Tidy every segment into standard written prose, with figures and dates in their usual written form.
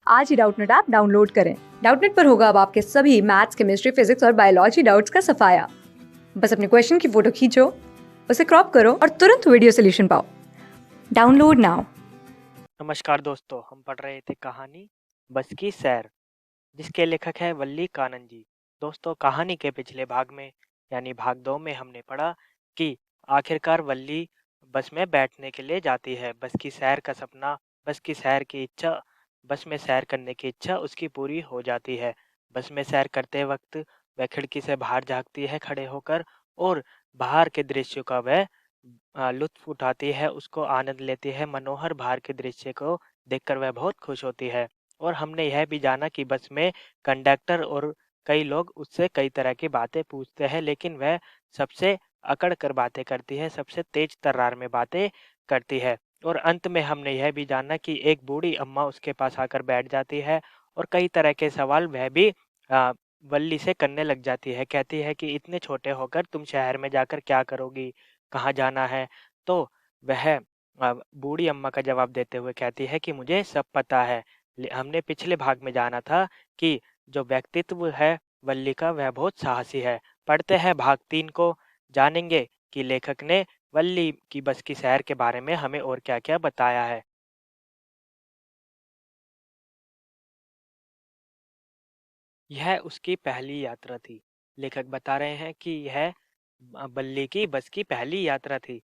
आज ही Doubtnut app download करें। Doubtnut पर होगा अब आपके सभी मैथ्स, केमिस्ट्री, फिजिक्स और बायोलॉजी डाउट्स का सफाया। बस अपने क्वेश्चन की फोटो खींचो, उसे क्रॉप करो और तुरंत वीडियो सोल्यूशन पाओ। Download now. नमस्कार दोस्तों, हम पढ़ रहे थे कहानी बस की सैर, जिसके लेखक है वल्ली कानन जी। दोस्तों, कहानी के पिछले भाग में यानी भाग 2 में हमने पढ़ा कि आखिरकार वल्ली बस में बैठने के लिए जाती है। बस की सैर का सपना, बस की सैर की इच्छा, बस में सैर करने की इच्छा उसकी पूरी हो जाती है। बस में सैर करते वक्त वह खिड़की से बाहर झाँकती है खड़े होकर और बाहर के दृश्यों का वह लुत्फ़ उठाती है, उसको आनंद लेती है। मनोहर बाहर के दृश्य को देखकर वह बहुत खुश होती है। और हमने यह भी जाना कि बस में कंडक्टर और कई लोग उससे कई तरह की बातें पूछते हैं, लेकिन वह सबसे अकड़ कर बातें करती है, सबसे तेज तर्रार में बातें करती है। और अंत में हमने यह भी जाना कि एक बूढ़ी अम्मा उसके पास आकर बैठ जाती है और कई तरह के सवाल वह भी अ, वल्ली से करने लग जाती है। कहती है कि इतने छोटे होकर तुम शहर में जाकर क्या करोगी? कहाँ जाना है? तो वह बूढ़ी अम्मा का जवाब देते हुए कहती है कि मुझे सब पता है। हमने पिछले भाग में जाना था कि जो व्यक्तित्व है वल्ली का वह बहुत साहसी है। पढ़ते हैं भाग 3 को, जानेंगे कि लेखक ने वल्ली की बस की सैर के बारे में हमें और क्या-क्या बताया है। यह उसकी पहली यात्रा थी। लेखक बता रहे हैं कि यह बल्ली की बस की पहली यात्रा थी।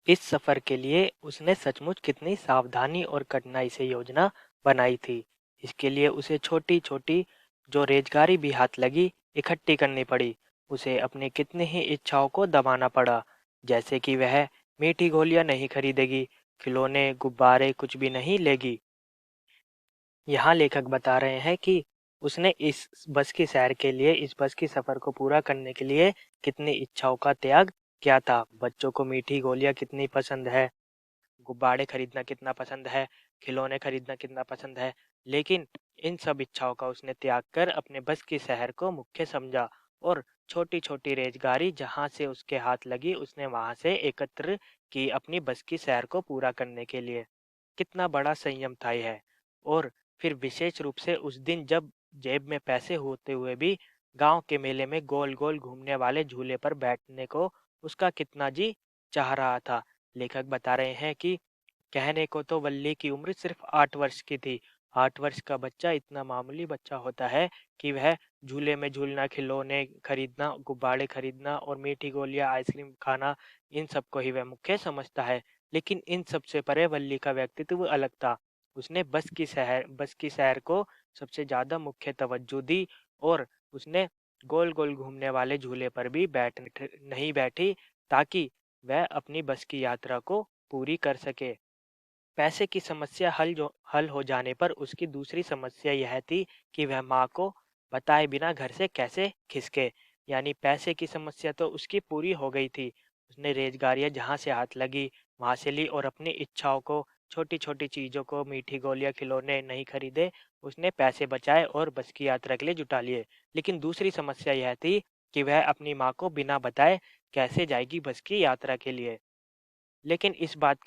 इस सफर के लिए उसने सचमुच कितनी सावधानी और कठिनाई से योजना बनाई थी। इसके लिए उसे छोटी-छोटी जो रेज़गारी भी हाथ लगी, इकट्ठी करनी पड़ी। उसे अपनी कितनी ही इच्छाओं को दबाना पड़ा, जैसे कि वह मीठी गोलियाँ नहीं खरीदेगी, खिलौने, गुब्बारे कुछ भी नहीं लेगी। यहाँ लेखक बता रहे हैं कि उसने इस बस की सैर के लिए, इस बस की सफ़र को पूरा करने के लिए कितनी इच्छाओं का त्याग किया था। बच्चों को मीठी गोलियाँ कितनी पसंद है, गुब्बारे खरीदना कितना पसंद है, खिलौने खरीदना कितना पसंद है, लेकिन इन सब इच्छाओं का उसने त्याग कर अपने बस की सैर को मुख्य समझा और छोटी-छोटी रेज़गारी जहाँ से उसके हाथ लगी, उसने वहाँ से एकत्र की अपनी बस की सैर को पूरा करने के लिए। कितना बड़ा संयम था यह। और फिर विशेष रूप से उस दिन जब जेब में पैसे होते हुए भी गाँव के मेले में गोल-गोल घूमने वाले झूले पर बैठने को उसका कितना जी चाह रहा था। लेखक बता रहे हैं कि कहने को तो वल्ली की उम्र सिर्फ 8 वर्ष की थी। 8 वर्ष का बच्चा इतना मामूली बच्चा होता है कि वह झूले में झूलना, खिलौने खरीदना, गुब्बारे खरीदना और मीठी गोलियाँ, आइसक्रीम खाना, इन सब को ही वह मुख्य समझता है। लेकिन इन सब से परे वल्ली का व्यक्तित्व अलग था। उसने बस की सैर को सबसे ज़्यादा मुख्य तवज्जो दी और उसने गोल-गोल घूमने वाले झूले पर भी नहीं बैठी, ताकि वह अपनी बस की यात्रा को पूरी कर सके। पैसे की समस्या हल हो जाने पर उसकी दूसरी समस्या यह थी कि वह माँ को बताए बिना घर से कैसे खिसके। यानी पैसे की समस्या तो उसकी पूरी हो गई थी। उसने रेज़गारियाँ जहाँ से हाथ लगी, वहाँ से ली और अपनी इच्छाओं को, छोटी-छोटी चीज़ों को, मीठी गोलियाँ, खिलौने नहीं खरीदे, उसने पैसे बचाए और बस की यात्रा के लिए जुटा लिए। लेकिन दूसरी समस्या यह थी कि वह अपनी माँ को बिना बताए कैसे जाएगी बस की यात्रा के लिए। लेकिन इस बात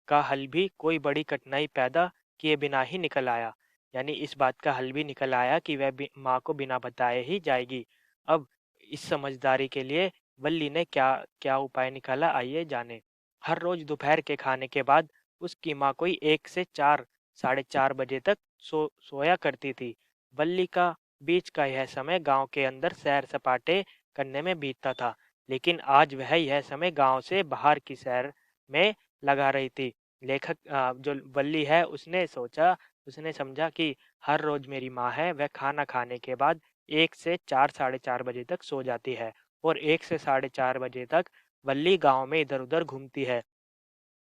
का हल भी कोई बड़ी कठिनाई पैदा किए बिना ही निकल आया। यानी इस बात का हल भी निकल आया कि वह माँ को बिना बताए ही जाएगी। अब इस समझदारी के लिए वल्ली ने क्या क्या उपाय निकाला, आइए जाने। हर रोज दोपहर के खाने के बाद उसकी माँ कोई 1 से 4 साढ़े 4 बजे तक सोया करती थी। वल्ली का बीच का यह समय गांव के अंदर सैर सपाटे करने में बीतता था, लेकिन आज वह यह समय गांव से बाहर की सैर में लगा रही थी। जो वल्ली है उसने समझा कि हर रोज़ मेरी माँ है वह खाना खाने के बाद 1 से 4 साढ़े 4 बजे तक सो जाती है और 1 से साढ़े 4 बजे तक वल्ली गाँव में इधर-उधर घूमती है।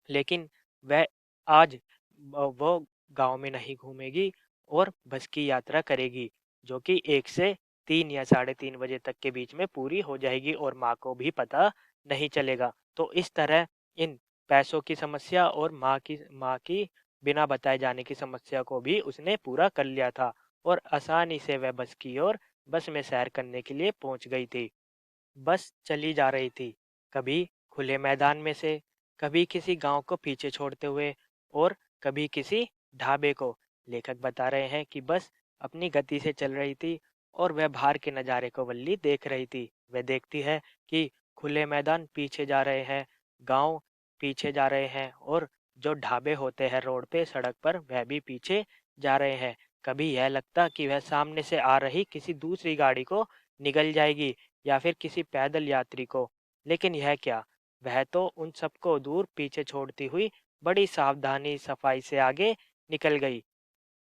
लेकिन वह आज वो गाँव में नहीं घूमेगी और बस की यात्रा करेगी, जो कि 1 से 3 या साढ़े 3 बजे तक के बीच में पूरी हो जाएगी और माँ को भी पता नहीं चलेगा। तो इस तरह इन पैसों की समस्या और माँ की बिना बताए जाने की समस्या को भी उसने पूरा कर लिया था और आसानी से वह बस में सैर करने के लिए पहुँच गई थी। बस चली जा रही थी, कभी खुले मैदान में से, कभी किसी गांव को पीछे छोड़ते हुए और कभी किसी ढाबे को। लेखक बता रहे हैं कि बस अपनी गति से चल रही थी और वह बाहर के नज़ारे को वल्ली देख रही थी। वह देखती है कि खुले मैदान पीछे जा रहे हैं, गांव पीछे जा रहे हैं और जो ढाबे होते हैं रोड पे सड़क पर वह भी पीछे जा रहे हैं। कभी यह लगता कि वह सामने से आ रही किसी दूसरी गाड़ी को निगल जाएगी या फिर किसी पैदल यात्री को, लेकिन यह क्या, वह तो उन सबको दूर पीछे छोड़ती हुई बड़ी सावधानी सफाई से आगे निकल गई।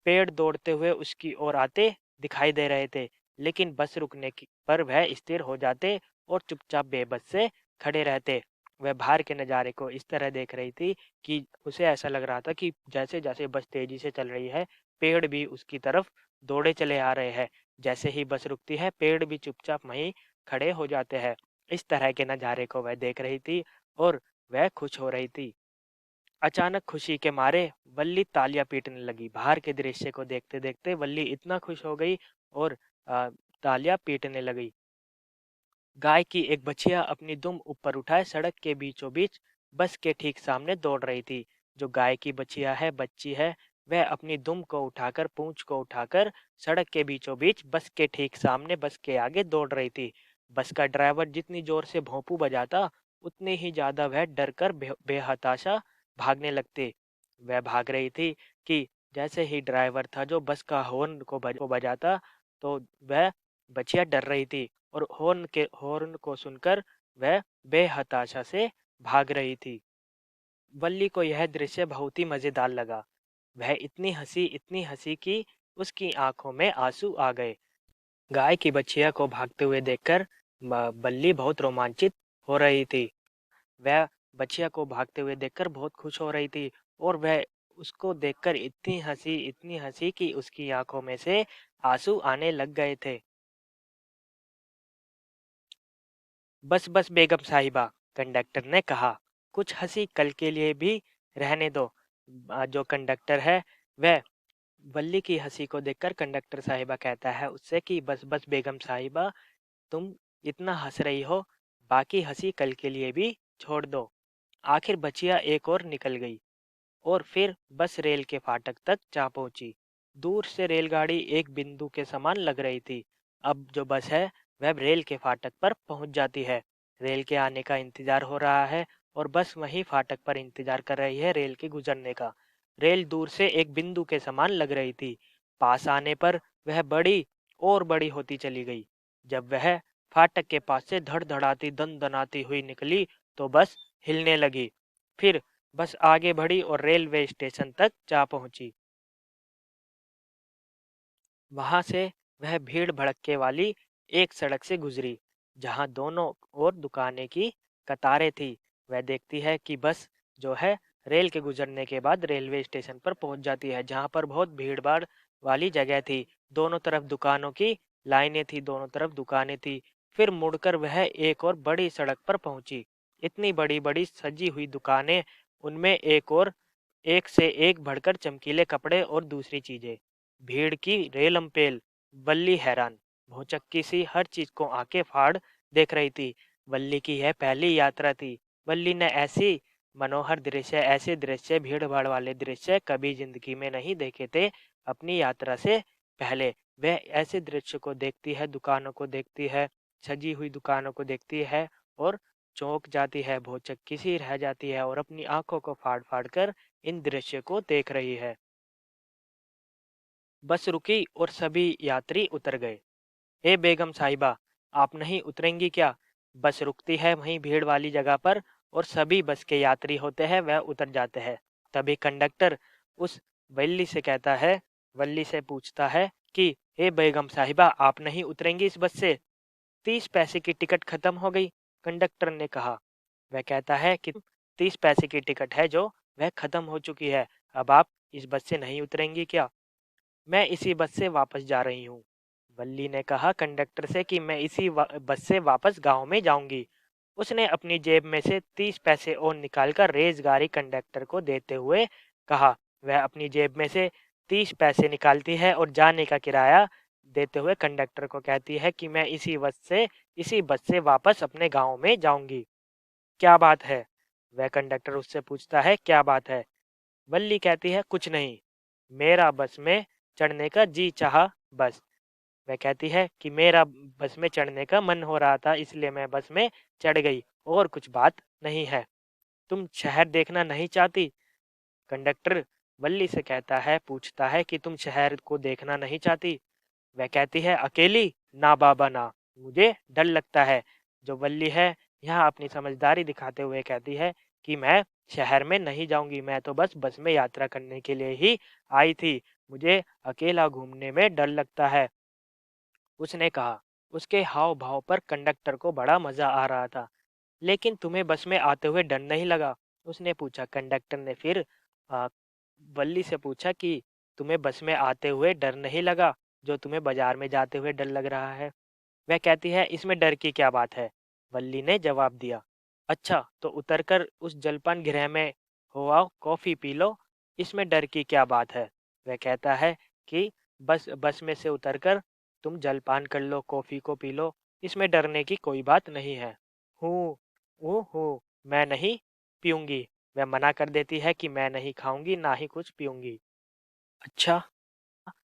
पेड़ दौड़ते हुए उसकी ओर आते दिखाई दे रहे थे, लेकिन बस रुकने की पर वह स्थिर हो जाते और चुपचाप बेबस से खड़े रहते। वह बाहर के नज़ारे को इस तरह देख रही थी कि उसे ऐसा लग रहा था कि जैसे-जैसे बस तेजी से चल रही है, पेड़ भी उसकी तरफ दौड़े चले आ रहे हैं। जैसे ही बस रुकती है, पेड़ भी चुपचाप वहीं खड़े हो जाते हैं। इस तरह के नज़ारे को वह देख रही थी और वह खुश हो रही थी। अचानक खुशी के मारे वल्ली तालियां पीटने लगी। बाहर के दृश्य को देखते-देखते वल्ली इतना खुश हो गई और तालियां पीटने लगी। गाय की एक बछिया अपनी दुम ऊपर उठाए सड़क के बीचों बीच बस के ठीक सामने दौड़ रही थी। जो गाय की बछिया है, बच्ची है, वह अपनी दुम को उठाकर पूंछ को उठाकर सड़क के बीचों बीच बस के ठीक सामने बस के आगे दौड़ रही थी। बस का ड्राइवर जितनी जोर से भोंपू बजाता उतनी ही ज्यादा वह डर कर बेहताशा भागने लगती। वह भाग रही थी कि जैसे ही ड्राइवर था जो बस का हॉर्न को बजाता तो वह बछिया डर रही थी और हॉर्न को सुनकर वह बेहताशा से भाग रही थी। वल्ली को यह दृश्य बहुत ही मजेदार लगा। वह इतनी हंसी कि उसकी आंखों में आंसू आ गए। गाय की बछिया को भागते हुए देखकर बल्ली बहुत रोमांचित हो रही थी। वह बछिया को भागते हुए देखकर बहुत खुश हो रही थी और वह उसको देखकर इतनी हंसी कि उसकी आंखों में से आंसू आने लग गए थे। बस बस बेगम साहिबा, कंडक्टर ने कहा, कुछ हंसी कल के लिए भी रहने दो। जो कंडक्टर है वह वल्ली की हंसी को देखकर कंडक्टर साहिबा कहता है उससे कि बस बस बेगम साहिबा, तुम इतना हंस रही हो, बाकी हंसी कल के लिए भी छोड़ दो। आखिर बचिया एक और निकल गई और फिर बस रेल के फाटक तक जा पहुंची। दूर से रेलगाड़ी एक बिंदु के समान लग रही थी। अब जो बस है वह रेल के फाटक पर पहुंच जाती है। रेल के आने का इंतजार हो रहा है और बस वहीं फाटक पर इंतजार कर रही है रेल के गुजरने का। रेल दूर से एक बिंदु के समान लग रही थी। पास आने पर वह बड़ी और बड़ी होती चली गई। जब वह फाटक के पास से धड़धड़ाती दनदनाती हुई निकली तो बस हिलने लगी। फिर बस आगे बढ़ी और रेलवे स्टेशन तक जा पहुंची। वहां से वह भीड़ भड़के वाली एक सड़क से गुजरी जहां दोनों ओर दुकानें की कतारें थी। वह देखती है कि बस जो है रेल के गुजरने के बाद रेलवे स्टेशन पर पहुंच जाती है जहां पर बहुत भीड़ भाड़ वाली जगह थी। दोनों तरफ दुकानों की लाइनें थी, दोनों तरफ दुकानें थी। फिर मुड़कर वह एक और बड़ी सड़क पर पहुंची। इतनी बड़ी बड़ी सजी हुई दुकानें, उनमें एक से एक बढ़कर चमकीले कपड़े और दूसरी चीजें। भीड़ की रेलम-पेल। वल्ली हैरान, भौचक्की सी हर चीज को आंखें फाड़ देख रही थी। वल्ली की यह पहली यात्रा थी। वल्ली ने ऐसे दृश्य, भीड़-भाड़ वाले दृश्य कभी जिंदगी में नहीं देखे थे। अपनी यात्रा से पहले वह ऐसे दृश्य को देखती है, दुकानों को देखती है, सजी हुई दुकानों को देखती है और चौंक जाती है, भौचक्की सी रह जाती है और अपनी आंखों को फाड़-फाड़ कर इन दृश्य को देख रही है। बस रुकी और सभी यात्री उतर गए। ए बेगम साहिबा, आप नहीं उतरेंगी क्या? बस रुकती है वहीं भीड़ वाली जगह पर और सभी बस के यात्री होते हैं वह उतर जाते हैं। तभी कंडक्टर उस वल्ली से कहता है, वल्ली से पूछता है कि ए बेगम साहिबा, आप नहीं उतरेंगी इस बस से? 30 पैसे की टिकट खत्म हो गई, कंडक्टर ने कहा। वह कहता है कि 30 पैसे की टिकट है जो वह खत्म हो चुकी है। अब आप इस बस से नहीं उतरेंगी क्या? मैं इसी बस से वापस जा रही हूँ। वल्ली ने कहा कंडक्टर से कि मैं बस से वापस गांव में जाऊंगी। उसने अपनी जेब में से 30 पैसे और निकालकर रेजगारी कंडक्टर को देते हुए कहा। वह अपनी जेब में से 30 पैसे निकालती है और जाने का किराया देते हुए कंडक्टर को कहती है कि मैं इसी बस से वापस अपने गांव में जाऊंगी। क्या बात है? वह कंडक्टर उससे पूछता है, क्या बात है? वल्ली कहती है, कुछ नहीं। मेरा बस में चढ़ने का जी चाहा बस। वह कहती है कि मेरा बस में चढ़ने का मन हो रहा था इसलिए मैं बस में चढ़ गई और कुछ बात नहीं है। तुम शहर देखना नहीं चाहती? कंडक्टर वल्ली से कहता है पूछता है कि तुम शहर को देखना नहीं चाहती? वह कहती है अकेली? ना बाबा ना, मुझे डर लगता है। जो वल्ली है यहाँ अपनी समझदारी दिखाते हुए कहती है कि मैं शहर में नहीं जाऊंगी, मैं तो बस में यात्रा करने के लिए ही आई थी। मुझे अकेला घूमने में डर लगता है। उसने कहा। उसके हाव भाव पर कंडक्टर को बड़ा मजा आ रहा था। लेकिन तुम्हें बस में आते हुए डर नहीं लगा? उसने पूछा। कंडक्टर ने फिर आ, वल्ली से पूछा कि तुम्हें बस में आते हुए डर नहीं लगा जो तुम्हें बाजार में जाते हुए डर लग रहा है? वह कहती है इसमें डर की क्या बात है? वल्ली ने जवाब दिया। अच्छा तो उतरकर उस जलपान गृह में हो आओ, कॉफी पी लो, इसमें डर की क्या बात है? वह कहता है कि बस बस में से उतरकर तुम जलपान कर लो, कॉफी को पी लो, इसमें डरने की कोई बात नहीं है। हूँ हूँ मैं नहीं पीऊंगी। वह मना कर देती है कि मैं नहीं खाऊंगी ना ही कुछ पीऊंगी। अच्छा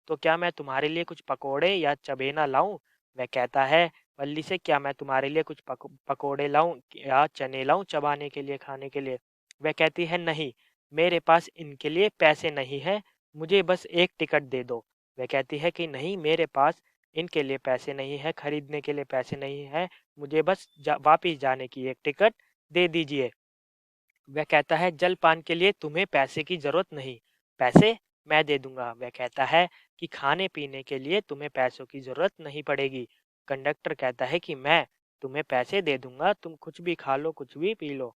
तो क्या मैं तुम्हारे लिए कुछ पकोड़े या चबेना लाऊं? वह कहता है वल्ली से क्या मैं तुम्हारे लिए कुछ पकोड़े लाऊं या चने लाऊं चबाने के लिए, खाने के लिए? वह कहती है नहीं, मेरे पास इनके लिए पैसे नहीं है, मुझे बस एक टिकट दे दो। वह कहती है कि नहीं, मेरे पास इनके लिए पैसे नहीं है, खरीदने के लिए पैसे नहीं है, मुझे बस वापिस जाने की एक टिकट दे दीजिए। वह कहता है जलपान के लिए तुम्हें पैसे की जरूरत नहीं, पैसे मैं दे दूंगा। वह कहता है कि खाने पीने के लिए तुम्हें पैसों की जरूरत नहीं पड़ेगी। कंडक्टर कहता है कि मैं तुम्हें पैसे दे दूंगा, तुम कुछ भी खा लो, कुछ भी पी लो।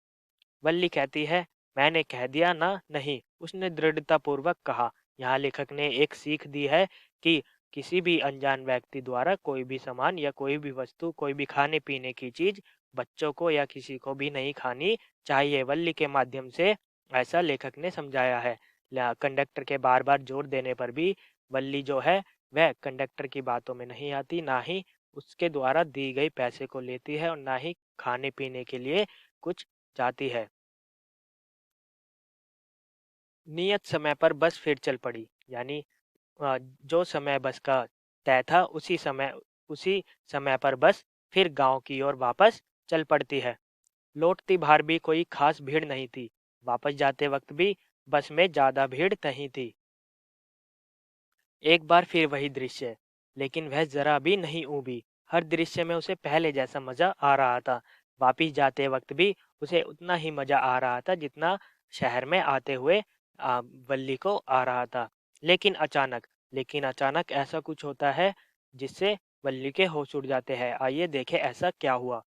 वल्ली कहती है मैंने कह दिया ना नहीं, उसने दृढ़ता पूर्वक कहा। यहाँ लेखक ने एक सीख दी है कि किसी भी अनजान व्यक्ति द्वारा कोई भी सामान या कोई भी वस्तु, कोई भी खाने पीने की चीज बच्चों को या किसी को भी नहीं खानी चाहिए। वल्ली के माध्यम से ऐसा लेखक ने समझाया है। कंडक्टर के बार बार जोर देने पर भी वल्ली जो है वह कंडक्टर की बातों में नहीं आती, ना ही उसके द्वारा दी गई पैसे को लेती है और ना ही खाने पीने के लिए कुछ जाती है। नियत समय पर बस फिर चल पड़ी, यानी जो समय बस का तय था उसी समय पर बस फिर गांव की ओर वापस चल पड़ती है। लौटती बार भी कोई खास भीड़ नहीं थी, वापस जाते वक्त भी बस में ज्यादा भीड़ नहीं थी। एक बार फिर वही दृश्य, लेकिन वह जरा भी नहीं ऊबी। हर दृश्य में उसे पहले जैसा मजा आ रहा था। वापिस जाते वक्त भी उसे उतना ही मजा आ रहा था जितना शहर में आते हुए वल्ली को आ रहा था। लेकिन अचानक ऐसा कुछ होता है जिससे वल्ली के होश उड़ जाते हैं। आइए देखें ऐसा क्या हुआ।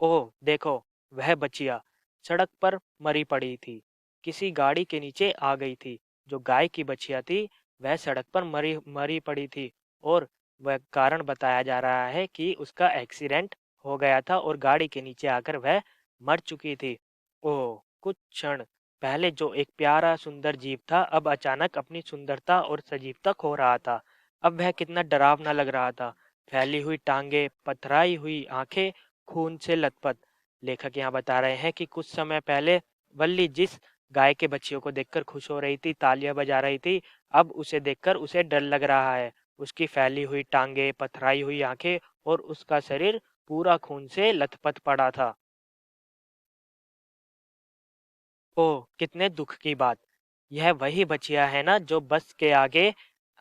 ओह देखो, वह बचिया सड़क पर मरी पड़ी थी, किसी गाड़ी के नीचे आ गई थी। जो गाय की बचिया थी वह सड़क पर मरी मरी पड़ी थी और वह कारण बताया जा रहा है कि उसका एक्सीडेंट हो गया था और गाड़ी के नीचे आकर वह मर चुकी थी। ओह कुछ क्षण पहले जो एक प्यारा सुंदर जीव था अब अचानक अपनी सुंदरता और सजीवता खो रहा था। अब वह कितना डरावना लग रहा था। फैली हुई टांगे, पथराई हुई आंखें, खून से लथपथ। लेखक यहाँ बता रहे हैं कि कुछ समय पहले वल्ली जिस गाय के बच्चियों को देखकर खुश हो रही थी, तालियां बजा रही थी, अब उसे देखकर उसे डर लग रहा है। उसकी फैली हुई टांगे, पथराई हुई आंखें और उसका शरीर पूरा खून से लथपथ पड़ा था। ओह कितने दुख की बात। यह वही बचिया है ना जो बस के आगे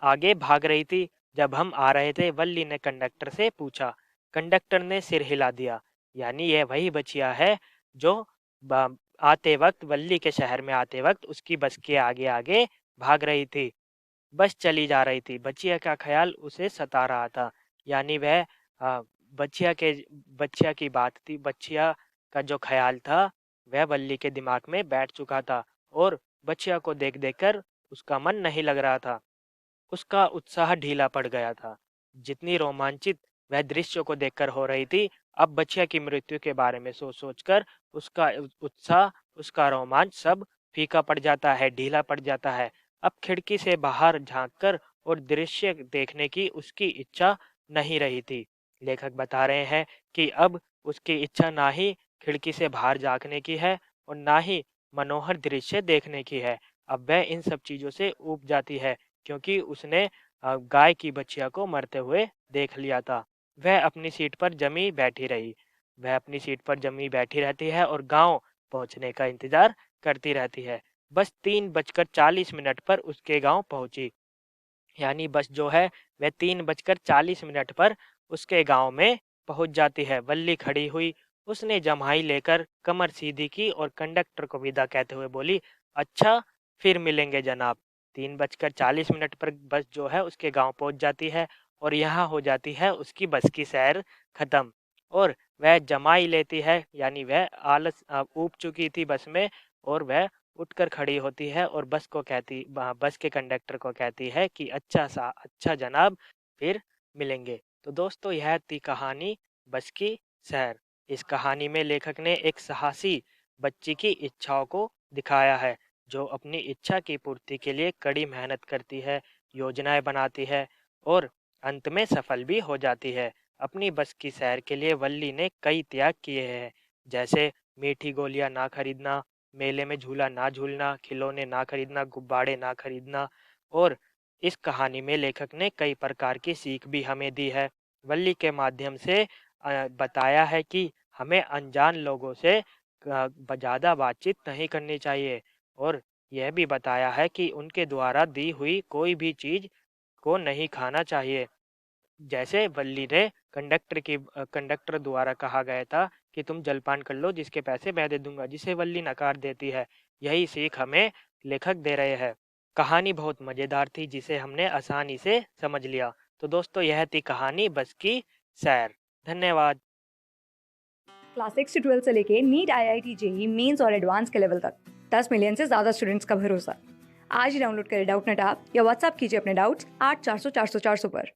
आगे भाग रही थी जब हम आ रहे थे? वल्ली ने कंडक्टर से पूछा। कंडक्टर ने सिर हिला दिया। यानी यह वही बचिया है जो आते वक्त, वल्ली के शहर में आते वक्त उसकी बस के आगे आगे भाग रही थी। बस चली जा रही थी, बचिया का ख्याल उसे सता रहा था। यानी वह बचिया के बचिया की बात थी, बचिया का जो ख्याल था वह वल्ली के दिमाग में बैठ चुका था और बचिया को देख देख कर उसका मन नहीं लग रहा था। उसका उत्साह ढीला पड़ गया था। जितनी रोमांचित वह दृश्य को देखकर हो रही थी, अब बच्चिया की मृत्यु के बारे में सोच सोचकर उसका उत्साह, उसका रोमांच सब फीका पड़ जाता है, ढीला पड़ जाता है। अब खिड़की से बाहर झांककर और दृश्य देखने की उसकी इच्छा नहीं रही थी। लेखक बता रहे हैं कि अब उसकी इच्छा ना ही खिड़की से बाहर झांकने की है और ना ही मनोहर दृश्य देखने की है। अब वह इन सब चीजों से ऊब जाती है। क्योंकि उसने गाय की बछिया को मरते हुए देख लिया था। वह अपनी सीट पर जमी बैठी रही। वह अपनी सीट पर जमी बैठी रहती है और गाँव पहुँचने का इंतज़ार करती रहती है। बस 3:40 पर उसके गाँव पहुँची। यानी बस जो है वह 3:40 पर उसके गाँव में पहुँच जाती है। वल्ली खड़ी हुई, उसने जम्हाई लेकर कमर सीधी की और कंडक्टर को विदा कहते हुए बोली, "अच्छा, फिर मिलेंगे जनाब।" 3:40 पर बस जो है उसके गाँव पहुँच जाती है और यहाँ हो जाती है उसकी बस की सैर खत्म। और वह जमाई लेती है, यानी वह ऊब चुकी थी बस में, और वह उठकर खड़ी होती है और बस के कंडक्टर को कहती है कि अच्छा जनाब, फिर मिलेंगे। तो दोस्तों, यह थी कहानी बस की सैर। इस कहानी में लेखक ने एक साहसी बच्ची की इच्छाओं को दिखाया है, जो अपनी इच्छा की पूर्ति के लिए कड़ी मेहनत करती है, योजनाएं बनाती है और अंत में सफल भी हो जाती है। अपनी बस की सैर के लिए वल्ली ने कई त्याग किए हैं, जैसे मीठी गोलियां ना खरीदना, मेले में झूला ना झूलना, खिलौने ना खरीदना, गुब्बारे ना खरीदना। और इस कहानी में लेखक ने कई प्रकार की सीख भी हमें दी है। वल्ली के माध्यम से बताया है कि हमें अनजान लोगों से ज़्यादा बातचीत नहीं करनी चाहिए, और यह भी बताया है कि उनके द्वारा दी हुई कोई भी चीज़ को नहीं खाना चाहिए। जैसे वल्ली ने कंडक्टर द्वारा कहा गया था कि तुम जलपान कर लो, जिसके पैसे मैं दे दूंगा, जिसे वल्ली नकार देती है। यही सीख हमें लेखक दे रहे हैं। कहानी बहुत मज़ेदार थी, जिसे हमने आसानी से समझ लिया। तो दोस्तों, यह थी कहानी बस की सैर। धन्यवाद। क्लास 6 से 12 से लेके नीट, IIT, जेई मेंस और एडवांस के लेवल तक 10 मिलियन से ज़्यादा स्टूडेंट्स का भरोसा। आज ही डाउनलोड करें डाउटनेट ऐप या व्हाट्सएप कीजिए अपने डाउट्स 8400 400 400 पर।